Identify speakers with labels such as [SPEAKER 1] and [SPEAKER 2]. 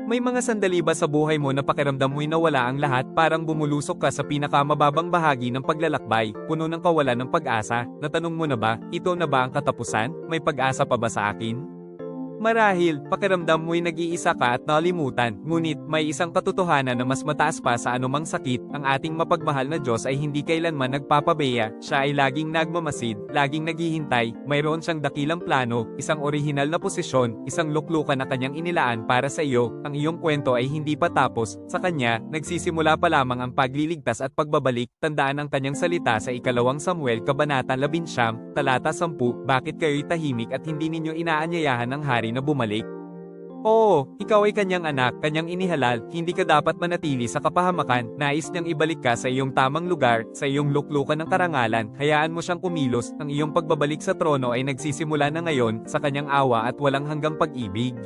[SPEAKER 1] May mga sandali ba sa buhay mo na pakiramdam mo'y nawala ang lahat, parang bumulusok ka sa pinakamababang bahagi ng paglalakbay, puno ng kawalan ng pag-asa? Natanong mo na ba, ito na ba ang katapusan? May pag-asa pa ba sa akin? Marahil, pakiramdam mo'y nag-iisa ka at nalimutan, ngunit may isang katotohanan na mas mataas pa sa anumang sakit, ang ating mapagmahal na Diyos ay hindi kailanman nagpapabeya, siya ay laging nagmamasid, laging naghihintay, mayroon siyang dakilang plano, isang orihinal na posisyon, isang luklukan na kanyang inilaan para sa iyo, ang iyong kwento ay hindi pa tapos, sa kanya, nagsisimula pa lamang ang pagliligtas at pagbabalik, tandaan ang kanyang salita sa 2 Samuel Kabanata 11, talata 10, bakit kayo'y tahimik at hindi ninyo inaanyayahan ng hari na bumalik? Oo, ikaw ay kanyang anak, kanyang inihalal, hindi ka dapat manatili sa kapahamakan, nais niyang ibalik ka sa iyong tamang lugar, sa iyong luklukan ng karangalan, hayaan mo siyang kumilos, ang iyong pagbabalik sa trono ay nagsisimula na ngayon, sa kanyang awa at walang hanggang pag-ibig.